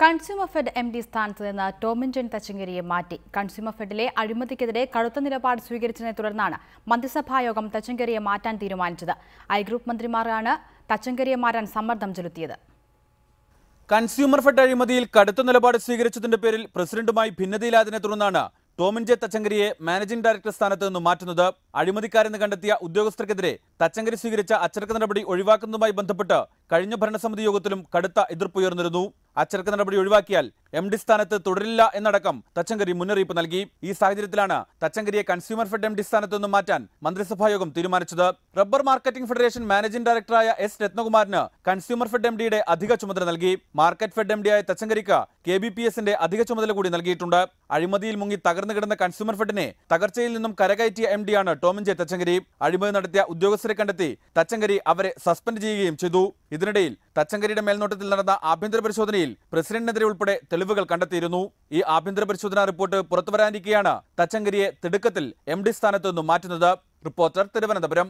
Consumer fed MD സ്ഥാനത്ത് നിന്ന് ടോമിൻ തച്ചങ്കരിയെ മാറ്റി. കൺസ്യൂമർ ഫെഡിലെ അഴിമതിക്കെതിരെ കടുത്ത നിലപാട് സ്വീകരിച്ചതിനെ തുടർന്നാണ് മന്ത്രിസഭായോഗം തച്ചങ്കരിയെ മാറ്റാൻ തീരുമാനിച്ചത്. ഐ ഗ്രൂപ്പ് മന്ത്രിമാരാണ് തച്ചങ്കരിയെ മാറ്റാൻ സമ്മർദ്ദം ചെലുത്തിയത്. കൺസ്യൂമർ ഫെഡ് അഴിമതിയിൽ കടുത്ത നിലപാട് സ്വീകരിച്ചതിന്റെ പേരിൽ പ്രസിഡന്റുമായി ഭിന്നതയിലായതിനെ തുടർന്നാണ് ടോമിൻ തച്ചങ്കരിയെ മാനേജിംഗ് ഡയറക്ടർ സ്ഥാനത്ത് നിന്ന് മാറ്റുന്നത്. അഴിമതിക്കാരെന്ന് കണ്ടെത്തിയ ഉദ്യോഗസ്ഥർക്കെതിരെ തച്ചങ്കരി സ്വീകരിച്ച അച്ചടക്ക നടപടി ഒഴിവാക്കുന്നതുമായി ബന്ധപ്പെട്ട് കഴിഞ്ഞ ഭരണസമിതി യോഗത്തിലും കടുത്ത എതിർപ്പുയർന്നിരുന്നു. അച്ചടക്ക നടപടി ഒഴിവാക്കിയാൽ എംഡി സ്ഥാനത്ത് തുടരില്ല എന്നടക്കം തച്ചങ്കരി മുന്നറിയിപ്പ് നൽകി. ഈ സാഹചര്യത്തിലാണ് തച്ചങ്കരിയെ കൺസ്യൂമർ ഫെഡ് എംഡി സ്ഥാനത്ത് നിന്ന് മാറ്റാൻ മന്ത്രിസഭായോഗം തീരുമാനിച്ചത്. റബ്ബർ മാർക്കറ്റിംഗ് ഫെഡറേഷൻ മാനേജിംഗ് ഡയറക്ടറായ എസ് രത്നകുമാറിന് കൺസ്യൂമർ ഫെഡ് എംഡിയുടെ അധിക ചുമതല നൽകി. മാർക്കറ്റ് ഫെഡ് എംഡിയായ തച്ചങ്കരിക്ക് KBPSന്റെ അധിക ചുമതല കൂടി നൽകിയിട്ടുണ്ട്. അഴിമതിയിൽ മുങ്ങി തകർന്നു കിടന്ന കൺസ്യൂമർ ഫെഡിനെ തകർച്ചയിൽ നിന്നും കരകയറ്റിയ എംഡിയാണ് ടോമിൻ തച്ചങ്കരി. അഴിമതി നടത്തിയ ഉദ്യോഗസ്ഥരെ കണ്ടെത്തി തച്ചങ്കരി അവരെ സസ്പെൻഡ് ചെയ്യുകയും ചെയ്തു. ഇതിനിടയിൽ തച്ചങ്കരിയുടെ മേൽനോട്ടത്തിൽ നടന്ന ആഭ്യന്തര പരിശോധനയിൽ പ്രസിഡന്റിനെതിരെ ഉൾപ്പെടെ തെളിവുകൾ കണ്ടെത്തിയിരുന്നു. ഈ ആഭ്യന്തര പരിശോധനാ റിപ്പോർട്ട് പുറത്തുവരാനിരിക്കെയാണ് തച്ചങ്കരിയെ തിടുക്കത്തിൽ എംഡി സ്ഥാനത്ത് നിന്നും മാറ്റുന്നത്. റിപ്പോർട്ടർ, തിരുവനന്തപുരം.